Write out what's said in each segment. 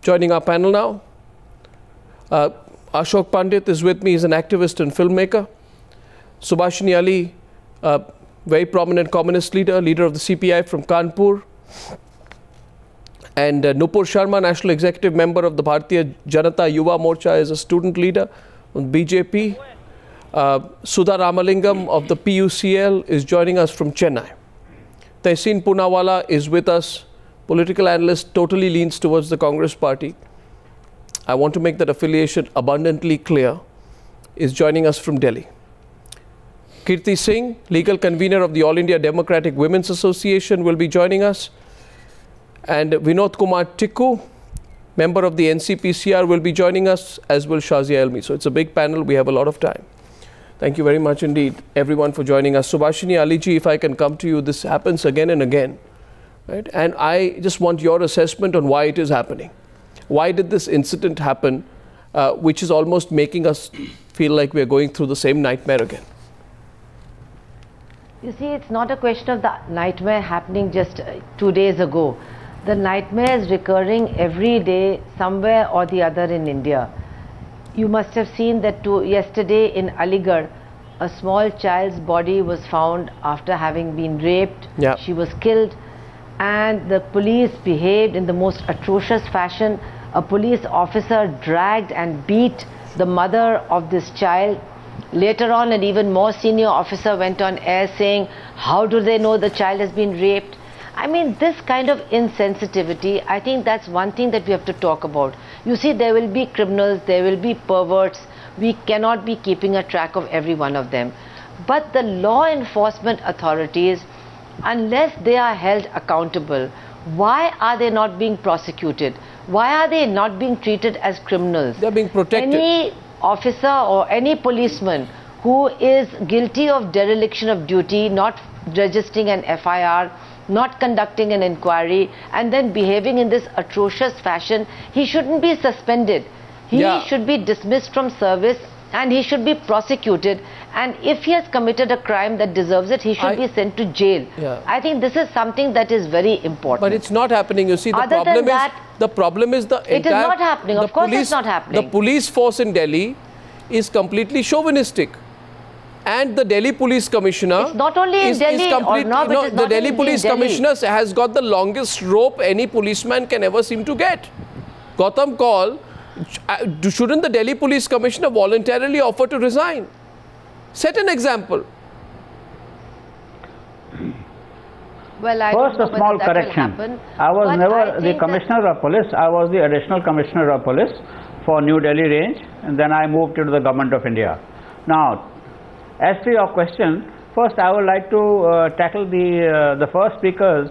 Joining our panel now, Ashok Pandit is with me. He's an activist and filmmaker. Subhashini Ali, very prominent communist leader of the CPI from Kanpur. And Nupur Sharma, National Executive Member of the Bharatiya Janata Yuva Morcha, is a student leader on BJP. Sudha Ramalingam of the PUCL is joining us from Chennai. Tehseen Poonawalla is with us, political analyst, totally leans towards the Congress party. I want to make that affiliation abundantly clear, is joining us from Delhi. Kirti Singh, legal convener of the All India Democratic Women's Association, will be joining us. And Vinod Kumar Tikku, member of the NCPCR, will be joining us, as will Shazia Elmi. So it's a big panel. We have a lot of time. Thank you very much indeed, everyone, for joining us. Subhashini Ali ji, if I can come to you, this happens again and again, right? And I just want your assessment on why it is happening. Why did this incident happen, which is almost making us feel like we're going through the same nightmare again? You see, it's not a question of the nightmare happening just 2 days ago. The nightmare is recurring every day somewhere or the other in India. You must have seen that yesterday in Aligarh, a small child's body was found after having been raped. Yeah. She was killed, and the police behaved in the most atrocious fashion. A police officer dragged and beat the mother of this child. Later on, an even more senior officer went on air saying, how do they know the child has been raped? I mean, this kind of insensitivity, I think that's one thing that we have to talk about. You see, there will be criminals, there will be perverts. We cannot be keeping a track of every one of them. But the law enforcement authorities, unless they are held accountable, why are they not being prosecuted? Why are they not being treated as criminals? They're being protected. Any officer or any policeman who is guilty of dereliction of duty, not registering an FIR, not conducting an inquiry, and then behaving in this atrocious fashion, he shouldn't be suspended. He should be dismissed from service, and he should be prosecuted. And if he has committed a crime that deserves it, he should be sent to jail. I think this is something that is very important. But it's not happening. You see, the problem is the entire... It is not happening. Of course it's not happening. The police force in Delhi is completely chauvinistic. And the Delhi Police Commissioner... It's not only in Delhi, the Delhi Police Commissioner has got the longest rope any policeman can ever seem to get. Gautam Kaul, shouldn't the Delhi Police Commissioner voluntarily offer to resign? Set an example. Well, first, a small correction. I was never the Commissioner of Police. I was the Additional Commissioner of Police for New Delhi range, and then I moved to the Government of India. Now, as to your question, first I would like to tackle the first speaker's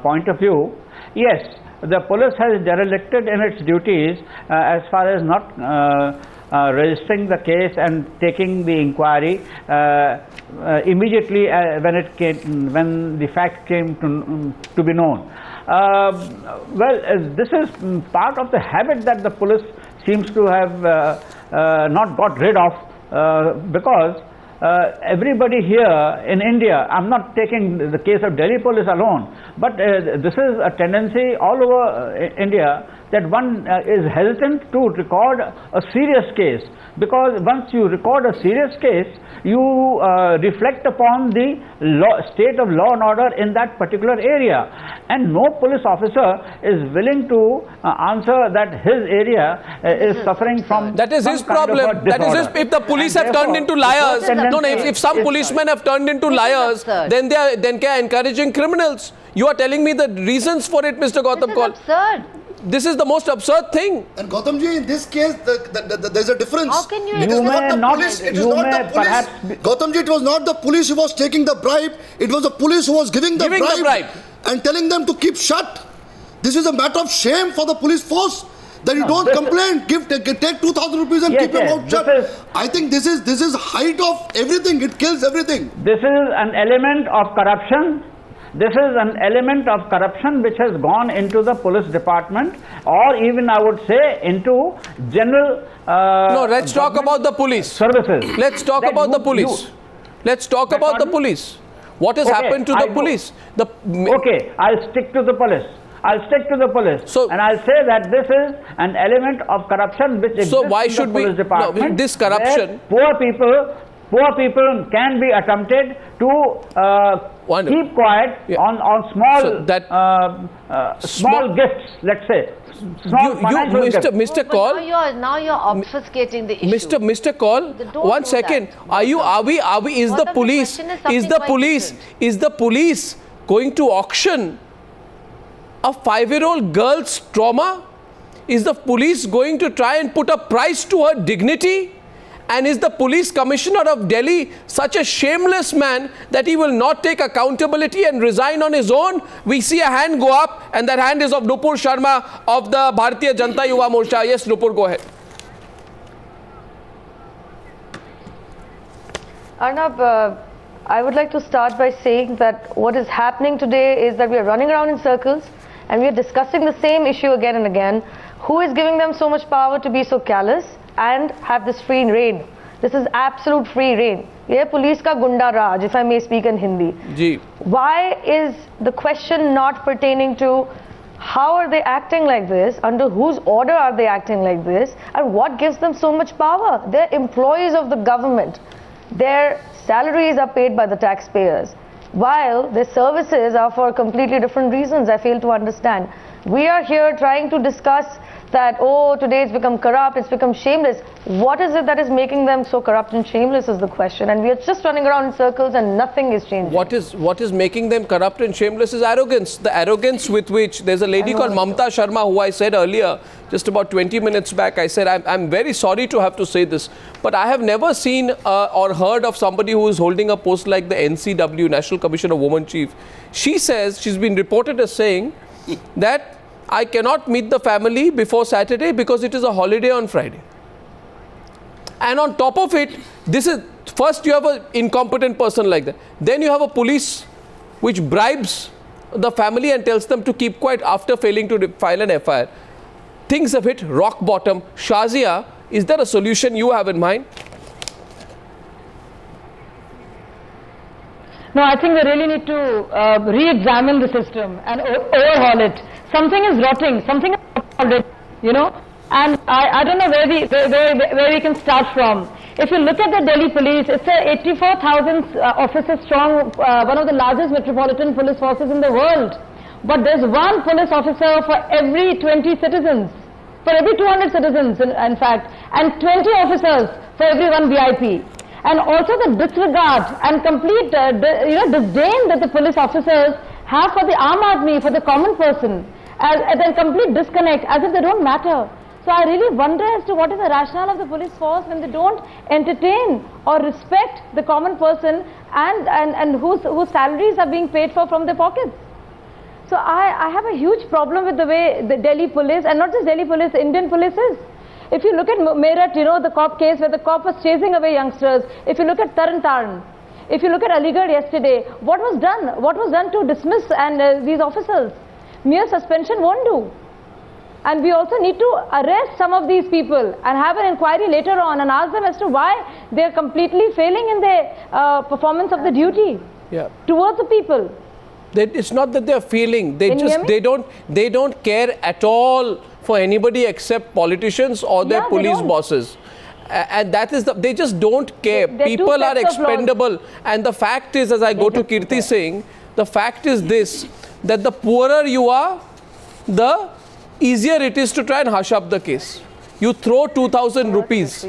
point of view. Yes, the police has derelicted in its duties as far as not registering the case and taking the inquiry immediately when the fact came to be known. This is part of the habit that the police seems to have not got rid of. Because everybody here in India, I'm not taking the case of Delhi police alone, but this is a tendency all over India that one is hesitant to record a serious case, because once you record a serious case, you reflect upon the state of law and order in that particular area, and no police officer is willing to answer that his area is suffering from. That is his problem. That is if the police have turned into liars. If some policemen have turned into liars, then they are encouraging criminals. You are telling me the reasons for it, Mr. Gautam Kaul. This is absurd. This is the most absurd thing. And Gautamji, in this case, there's a difference. How can you? Gautamji, it was not the police who was taking the bribe. It was the police who was giving the bribe and telling them to keep shut. This is a matter of shame for the police force. That you don't complain, take 2,000 rupees and keep your mouth shut. I think this is height of everything. It kills everything. This is an element of corruption. This is an element of corruption which has gone into the police department, or even I would say into general no, let's talk about the police services. Let's talk about the police. Let's talk about the police. What has happened to the police? Okay, I'll stick to the police. I'll stick to the police. So, and I'll say that this is an element of corruption which exists so why in should the police department. No, this corruption, poor people can be attempted to keep quiet on small small gifts, let's say. Mr. Kaul, now you're obfuscating the issue. Mr. Kaul, one second. Is the police going to auction a 5-year-old girl's trauma? Is the police going to try and put a price to her dignity? And is the police commissioner of Delhi such a shameless man that he will not take accountability and resign on his own? We see a hand go up, and that hand is of Nupur Sharma of the Bharatiya Janata Yuva Morcha. Yes, Nupur, go ahead. Arnab, I would like to start by saying that what is happening today is that we are running around in circles and we are discussing the same issue again and again. Who is giving them so much power to be so callous and have this free reign? This is absolute free reign. Ye police ka gunda raj, if I may speak in Hindi. Ji. Why is the question not pertaining to how are they acting like this, under whose order are they acting like this, and what gives them so much power? They're employees of the government. Their salaries are paid by the taxpayers, while their services are for completely different reasons. I fail to understand. We are here trying to discuss that, oh, today it's become corrupt, it's become shameless. What is it that is making them so corrupt and shameless is the question, and we are just running around in circles and nothing is changing. What is making them corrupt and shameless is arrogance. The arrogance with which, there's a lady called Mamta Sharma who I said earlier, just about 20 minutes back, I said, I'm very sorry to have to say this, but I have never seen or heard of somebody who is holding a post like the NCW, National Commission of Women Chief. She says, she's been reported as saying that I cannot meet the family before Saturday because it is a holiday on Friday. And on top of it, this is, first you have an incompetent person like that. Then you have a police which bribes the family and tells them to keep quiet after failing to file an FIR. Things have hit rock bottom. Shazia, is there a solution you have in mind? No, I think we really need to re-examine the system and overhaul it. Something is rotting, something is already, you know, and I don't know where we can start from. If you look at the Delhi police, it's a 84,000 officer strong, one of the largest metropolitan police forces in the world. But there's one police officer for every 20 citizens, for every 200 citizens in fact, and 20 officers for every one VIP. And also the disregard and complete disdain that the police officers have for the Aam Aadmi, for the common person, and a complete disconnect, as if they don't matter. So I really wonder as to what is the rationale of the police force when they don't entertain or respect the common person and whose salaries are being paid for from their pockets. So I have a huge problem with the way the Delhi police, and not just Delhi police, Indian police is. If you look at Meerut, you know, the cop case where the cop was chasing away youngsters. If you look at Taran, if you look at Aligarh yesterday, what was done? What was done to dismiss these officers? Mere suspension won't do. And we also need to arrest some of these people and have an inquiry later on and ask them as to why they are completely failing in their performance of the duty towards the people. It's not that they are failing. They don't care at all for anybody except politicians or their police bosses. And that is they just don't care. People are expendable. And the fact is, as I go to Kirti Singh, the fact is this, that the poorer you are, the easier it is to try and hush up the case. You throw 2,000 rupees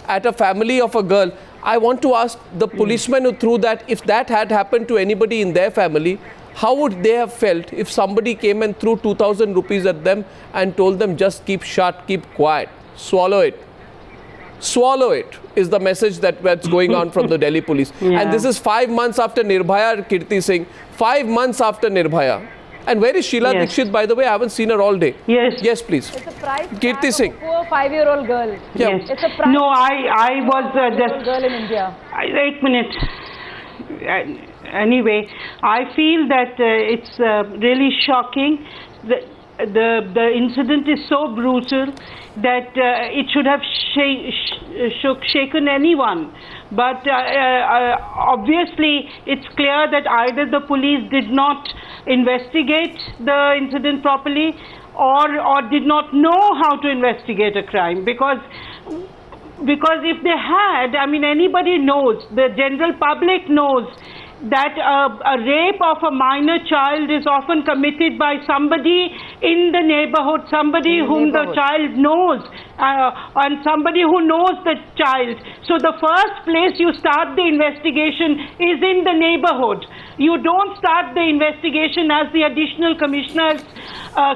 at a family of a girl. I want to ask the policeman who threw that, if that had happened to anybody in their family, how would they have felt if somebody came and threw 2,000 rupees at them and told them just keep shut, keep quiet, swallow it. Swallow it is the message that's going on from the Delhi police. And this is 5 months after Nirbhaya, Kirti Singh. 5 months after Nirbhaya. And where is Sheila Dikshit, by the way? I haven't seen her all day. Yes, please. It's a price Kirti Singh. of a poor 5-year-old girl. Yes. It's a price no, I was just girl in India. 8 minutes. Anyway, I feel that it's really shocking. the incident is so brutal that it should have shaken anyone. But obviously, it's clear that either the police did not investigate the incident properly, or did not know how to investigate a crime. Because if they had, I mean, anybody knows, the general public knows that a rape of a minor child is often committed by somebody in the neighborhood, somebody whom the child knows, and somebody who knows the child. So the first place you start the investigation is in the neighborhood. You don't start the investigation, as the additional commissioners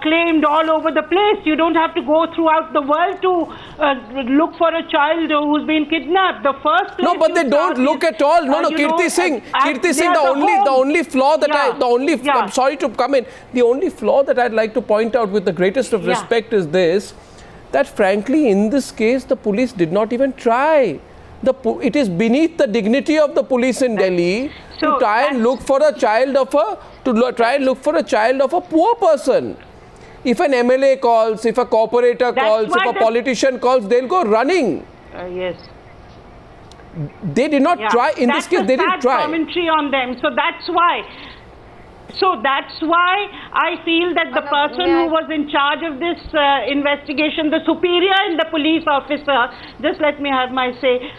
claimed, all over the place. You don't have to go throughout the world to look for a child who's been kidnapped. The first place. No, but they don't look at all. No, Kirti Singh, the only flaw that I'm sorry to come in, the only flaw that I'd like to point out with the greatest of respect is this, that frankly in this case the police did not even try. It is beneath the dignity of the police in Delhi to try and look for a child of a poor person. If an MLA calls, if a corporator calls, if a politician calls, they'll go running. Yes. They did not try. In this case, they didn't try. Commentary on them. So that's why. I feel that the person who was in charge of this investigation, the superior in the police officer, just let me have my say,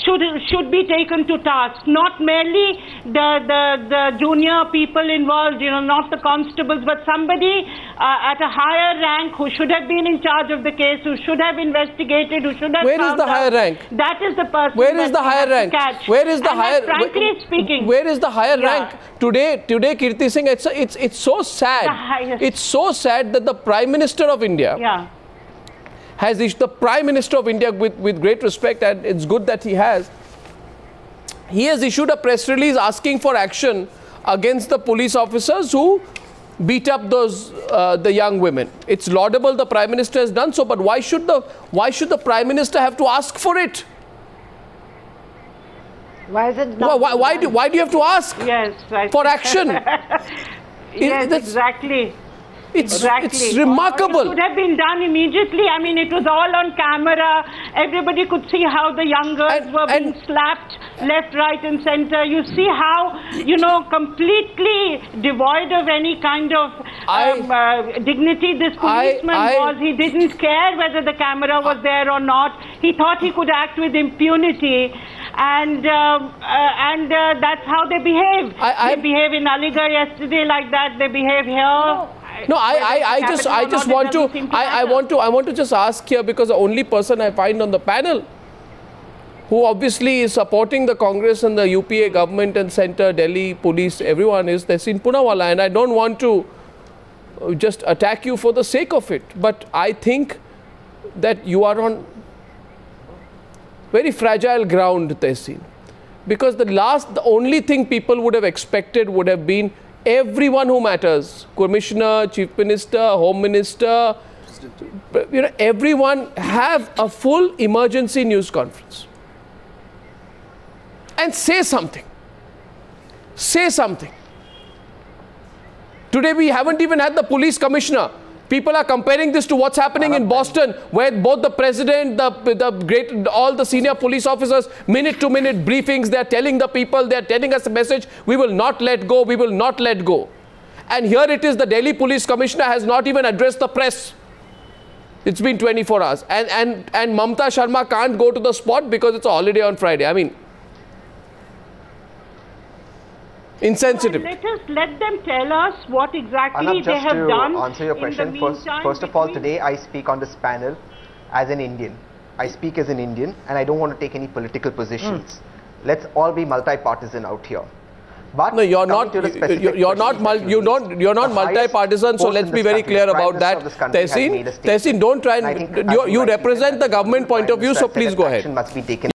should be taken to task. Not merely the junior people involved, not the constables, but somebody at a higher rank who should have been in charge of the case, who should have investigated, who should have Where is the higher rank? That is the person. Where is the higher rank? Where is the higher? Frankly speaking, where is the higher rank today? Kirti Singh, it's so sad. It's so sad that the Prime Minister of India has issued, the Prime Minister of India, with great respect, and it's good that he has issued a press release asking for action against the police officers who beat up the young women. It's laudable the Prime Minister has done so, but why should the Prime Minister have to ask for it? Why is it not? Why do you have to ask for action? Yes, exactly. It's remarkable. It should have been done immediately. I mean, it was all on camera. Everybody could see how the young girls were being slapped left, right and center. You see how, completely devoid of any kind of dignity this policeman was. He didn't care whether the camera was there or not. He thought he could act with impunity. And that's how they behave. They behave in Aligarh yesterday like that. They behave here. No, I want to just ask here, because the only person I find on the panel who obviously is supporting the Congress and the UPA government and centre, Delhi police, everyone is Tehseen Poonawalla, and I don't want to just attack you for the sake of it, but I think that you are on very fragile ground, Tehseen, because the only thing people would have expected would have been everyone who matters, Commissioner, Chief Minister, Home Minister, everyone have a full emergency news conference and say something. Say something. Today we haven't even had the police commissioner. People are comparing this to what's happening in Boston, where both the president, all the senior police officers, minute-to-minute briefings, they're telling the people, they're telling us a message, we will not let go, we will not let go. And here it is, the Delhi police commissioner has not even addressed the press. It's been 24 hours. And Mamta Sharma can't go to the spot because it's a holiday on Friday. I mean, insensitive. Let them tell us what exactly they have done. To answer your question, first of all, today I speak on this panel as an Indian. I speak as an Indian, and I don't want to take any political positions. Let's all be multi-partisan out here. But no, you're not multi-partisan, so let's be very clear about that. Tehseen, don't try and you represent the government point of view, so please go ahead. Must be taken.